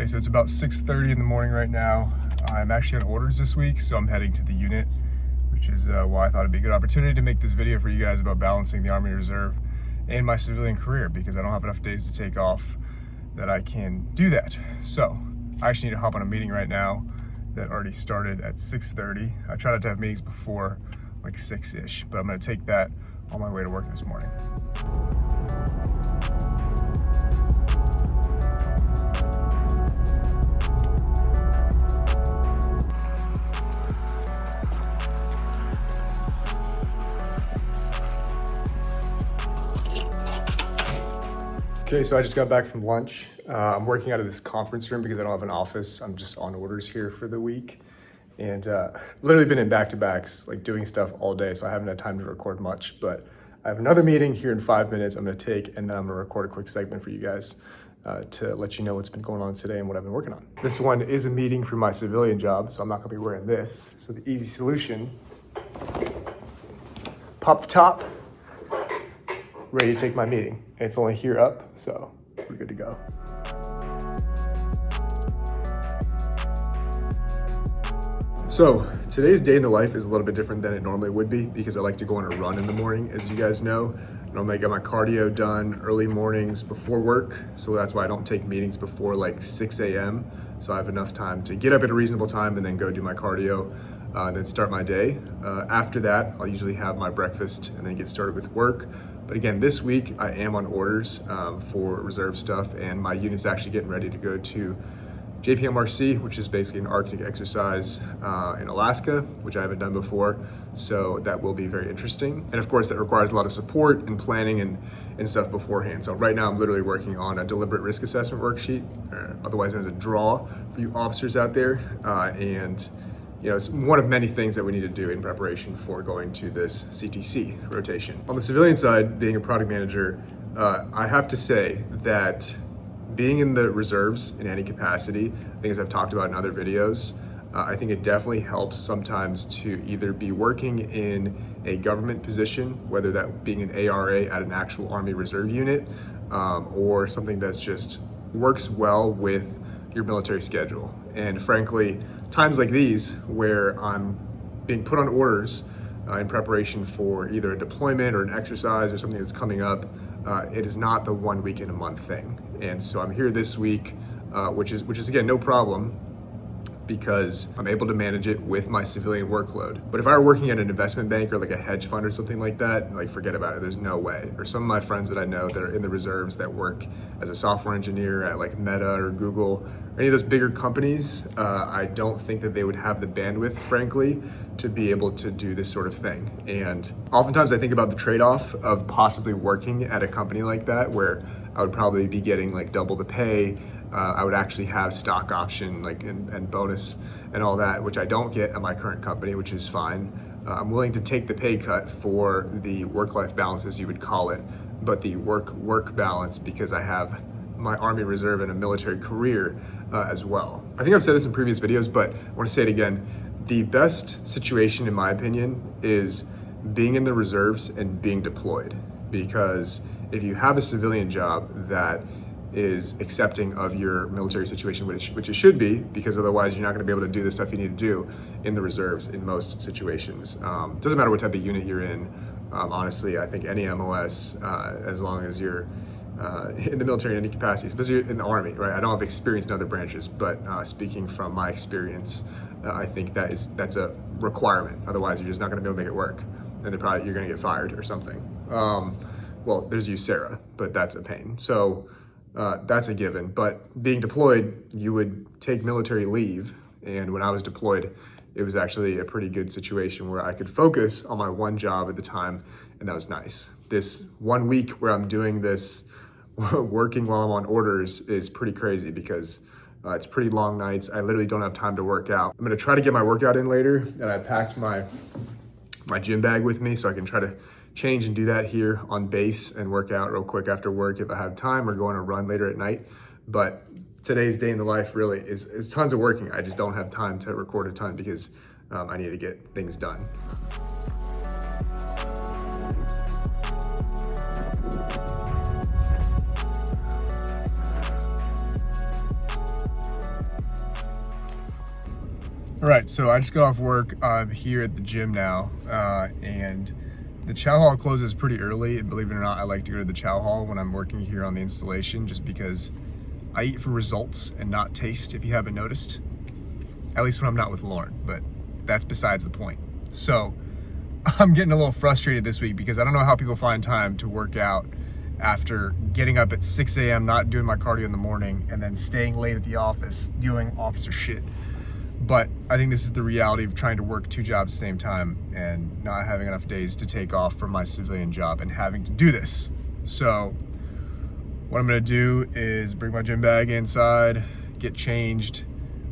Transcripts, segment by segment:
Okay, so it's about 6:30 in the morning right now. I'm actually on orders this week, so I'm heading to the unit, which is why I thought it'd be a good opportunity to make this video for you guys about balancing the Army Reserve and my civilian career, because I don't have enough days to take off that I can do that. So I actually need to hop on a meeting right now that already started at 6:30. I try not to have meetings before like 6-ish, but I'm gonna take that on my way to work this morning. Okay, so I just got back from lunch. I'm working out of this conference room because I don't have an office. I'm just on orders here for the week. And literally been in back-to-backs, like doing stuff all day, so I haven't had time to record much. But I have another meeting here in 5 minutes I'm gonna take, and then I'm gonna record a quick segment for you guys to let you know what's been going on today and what I've been working on. This one is a meeting for my civilian job, so I'm not gonna be wearing this. So the easy solution, pop the top, ready to take my meeting. And it's only here up, so we're good to go. So today's day in the life is a little bit different than it normally would be because I like to go on a run in the morning, as you guys know. Normally I get my cardio done early mornings before work, so that's why I don't take meetings before like 6 a.m. So I have enough time to get up at a reasonable time and then go do my cardio, then start my day. After that, I'll usually have my breakfast and then get started with work. But again, this week I am on orders for reserve stuff, and my unit's actually getting ready to go to JPMRC, which is basically an Arctic exercise in Alaska, which I haven't done before. So that will be very interesting. And of course, that requires a lot of support and planning and stuff beforehand. So right now I'm literally working on a deliberate risk assessment worksheet, otherwise known as a draw for you officers out there. And you know, it's one of many things that we need to do in preparation for going to this CTC rotation. On the civilian side, being a product manager, I have to say that being in the reserves in any capacity, I think as I've talked about in other videos, I think it definitely helps sometimes to either be working in a government position, whether that being an ARA at an actual Army Reserve unit, or something that's just works well with your military schedule. And frankly, times like these where I'm being put on orders in preparation for either a deployment or an exercise or something that's coming up, it is not the 1 week in a month thing. And so I'm here this week, which is again, no problem, because I'm able to manage it with my civilian workload. But if I were working at an investment bank or like a hedge fund or something like that, like forget about it, there's no way. Or some of my friends that I know that are in the reserves that work as a software engineer at like Meta or Google, or any of those bigger companies, I don't think that they would have the bandwidth, frankly, to be able to do this sort of thing. And oftentimes I think about the trade-off of possibly working at a company like that, where I would probably be getting like double the pay. I would actually have stock option and bonus and all that, which I don't get at my current company, which is fine. I'm willing to take the pay cut for the work-life balance, as you would call it, but the work balance, because I have my Army Reserve and a military career as well. I think I've said this in previous videos, but I want to say it again. The best situation, in my opinion, is being in the reserves and being deployed, because if you have a civilian job that is accepting of your military situation, which it should be, because otherwise you're not going to be able to do the stuff you need to do in the reserves in most situations. Doesn't matter what type of unit you're in. Honestly, I think any MOS, as long as you're in the military in any capacity, especially in the Army, right? I don't have experience in other branches, but speaking from my experience, I think that's a requirement. Otherwise, you're just not going to be able to make it work, and you're going to get fired or something. Well, there's USERA, but that's a pain. So that's a given. But being deployed, you would take military leave. And when I was deployed, it was actually a pretty good situation where I could focus on my one job at the time. And that was nice. This 1 week where I'm doing this, working while I'm on orders, is pretty crazy because it's pretty long nights. I literally don't have time to work out. I'm gonna try to get my workout in later, and I packed my gym bag with me so I can try to change and do that here on base and work out real quick after work if I have time, or go on a run later at night. But today's day in the life really is tons of working. I just don't have time to record a ton because I need to get things done. All right, so I just got off work. I'm here at the gym now, and the chow hall closes pretty early. And believe it or not, I like to go to the chow hall when I'm working here on the installation, just because I eat for results and not taste, if you haven't noticed. At least when I'm not with Lauren, but that's besides the point. So I'm getting a little frustrated this week because I don't know how people find time to work out after getting up at 6 a.m., not doing my cardio in the morning, and then staying late at the office doing officer shit. But I think this is the reality of trying to work two jobs at the same time and not having enough days to take off from my civilian job and having to do this. So what I'm gonna do is bring my gym bag inside, get changed,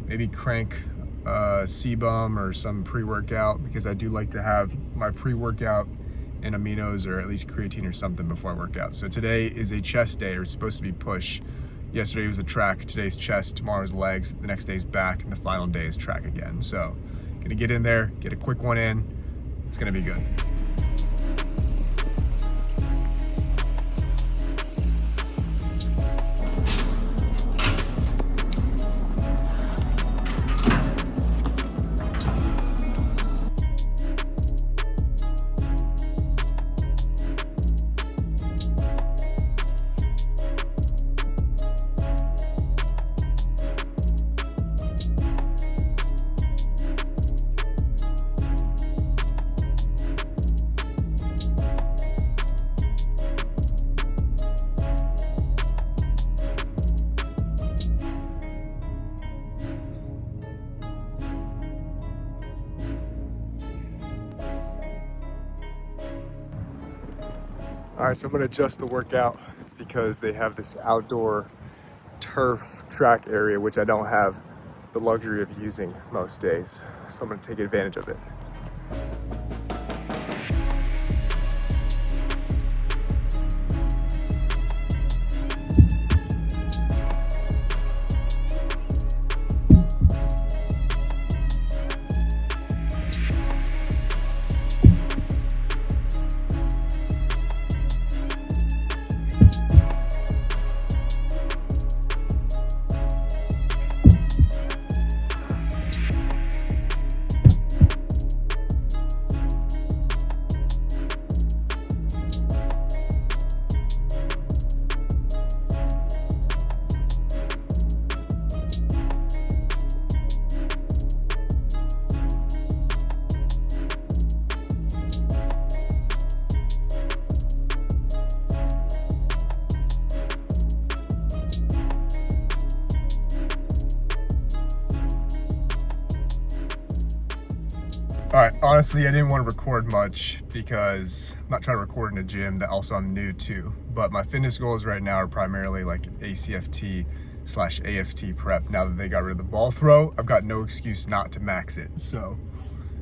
maybe crank CBum or some pre-workout, because I do like to have my pre-workout and aminos or at least creatine or something before I work out. So today is a chest day, or it's supposed to be push. Yesterday was a track, today's chest, tomorrow's legs, the next day's back, and the final day is track again. So gonna get in there, get a quick one in. It's gonna be good. All right, so I'm gonna adjust the workout because they have this outdoor turf track area, which I don't have the luxury of using most days. So I'm gonna take advantage of it. All right, honestly, I didn't want to record much because I'm not trying to record in a gym that also I'm new to, but my fitness goals right now are primarily like ACFT/AFT prep. Now that they got rid of the ball throw, I've got no excuse not to max it. So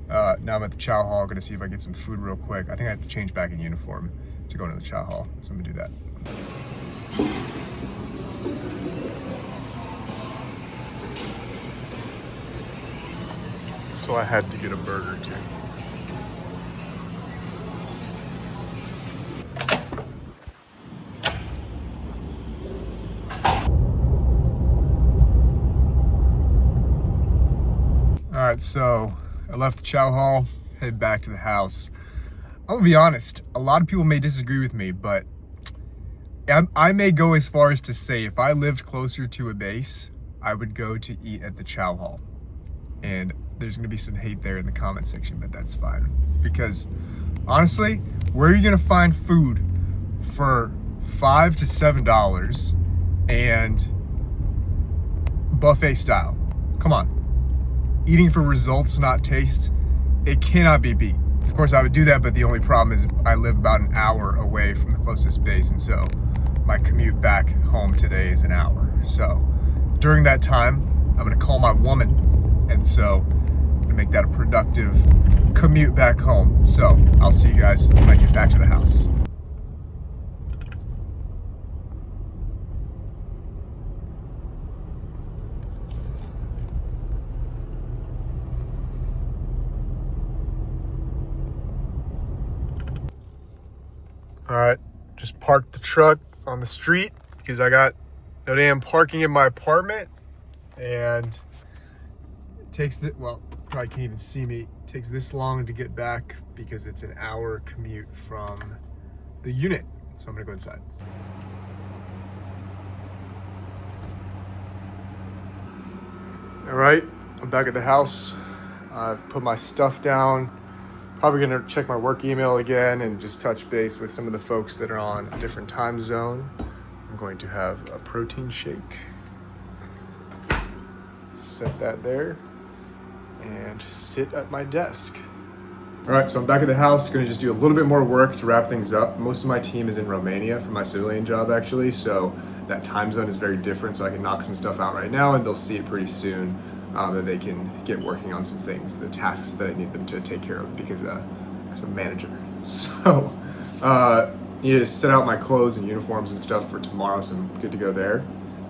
now I'm at the chow hall, gonna see if I get some food real quick. I think I have to change back in uniform to go into the chow hall, so I'm gonna do that. So I had to get a burger too. All right, so I left the chow hall, headed back to the house. I'm gonna be honest, a lot of people may disagree with me, but I may go as far as to say if I lived closer to a base, I would go to eat at the chow hall. And there's gonna be some hate there in the comment section, but that's fine. Because honestly, where are you gonna find food for $5 to $7 and buffet style? Come on. Eating for results, not taste, it cannot be beat. Of course, I would do that, but the only problem is I live about an hour away from the closest base, and so my commute back home today is an hour. So during that time, I'm gonna call my woman, and so I'm gonna make that a productive commute back home. So I'll see you guys when I get back to the house. All right, just parked the truck on the street because I got no damn parking in my apartment, and it takes the, well, probably can't even see me. It takes this long to get back because it's an hour commute from the unit. So I'm gonna go inside. All right, I'm back at the house. I've put my stuff down. Probably gonna check my work email again and just touch base with some of the folks that are on a different time zone. I'm going to have a protein shake. Set that there and sit at my desk. All right, so I'm back at the house. Gonna just do a little bit more work to wrap things up. Most of my team is in Romania for my civilian job actually, so that time zone is very different, so I can knock some stuff out right now and they'll see it pretty soon, that they can get working on some things, the tasks that I need them to take care of because as a manager. So, need to set out my clothes and uniforms and stuff for tomorrow, so I'm good to go there.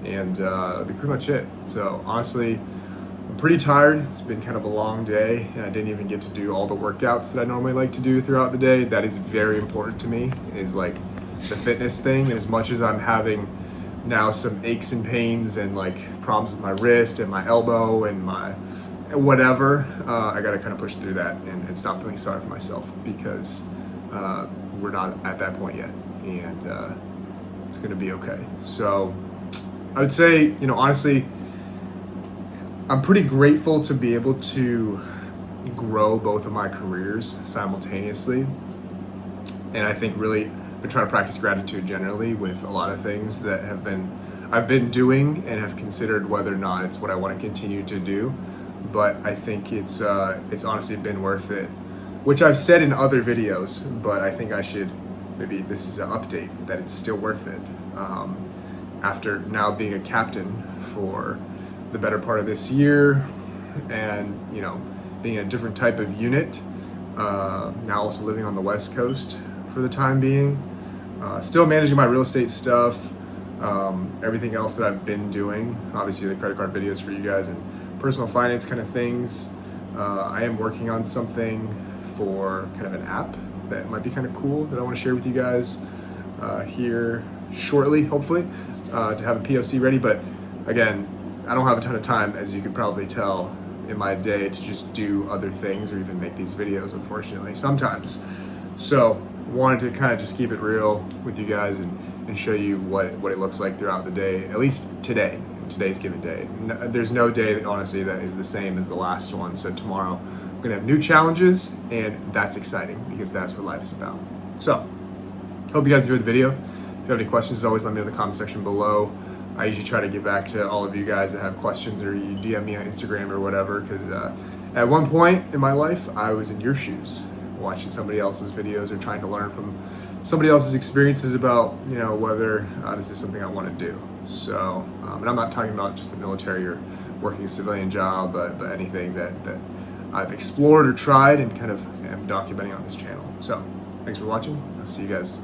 And that'll be pretty much it. So honestly, I'm pretty tired. It's been kind of a long day and I didn't even get to do all the workouts that I normally like to do throughout the day. That is very important to me, is like the fitness thing. As much as I'm having now some aches and pains and like problems with my wrist and my elbow and my whatever, I gotta kind of push through that and stop feeling sorry for myself because we're not at that point yet, and it's gonna be okay. So I would say, honestly, I'm pretty grateful to be able to grow both of my careers simultaneously. And I think really been trying to practice gratitude generally with a lot of things that I've been doing and have considered whether or not it's what I want to continue to do. But I think it's honestly been worth it, which I've said in other videos, but I think I should, maybe this is an update, that it's still worth it. After now being a captain for the better part of this year and, being a different type of unit, now also living on the West Coast for the time being, still managing my real estate stuff, everything else that I've been doing, obviously the credit card videos for you guys and personal finance kind of things. I am working on something for kind of an app that might be kind of cool that I want to share with you guys here shortly, hopefully, to have a POC ready. But again, I don't have a ton of time, as you could probably tell in my day, to just do other things or even make these videos, unfortunately, sometimes. So wanted to kind of just keep it real with you guys and show you what it looks like throughout the day, at least today's given day. There's no day that honestly that is the same as the last one. So tomorrow I'm gonna have new challenges, and that's exciting because that's what life is about. So hope you guys enjoyed the video. If you have any questions, always let me know in the comment section below. I usually try to get back to all of you guys that have questions, or you DM me on Instagram or whatever, because at one point in my life, I was in your shoes, watching somebody else's videos or trying to learn from somebody else's experiences about, whether this is something I want to do. So, and I'm not talking about just the military or working a civilian job, but anything that I've explored or tried and kind of am documenting on this channel. So, thanks for watching. I'll see you guys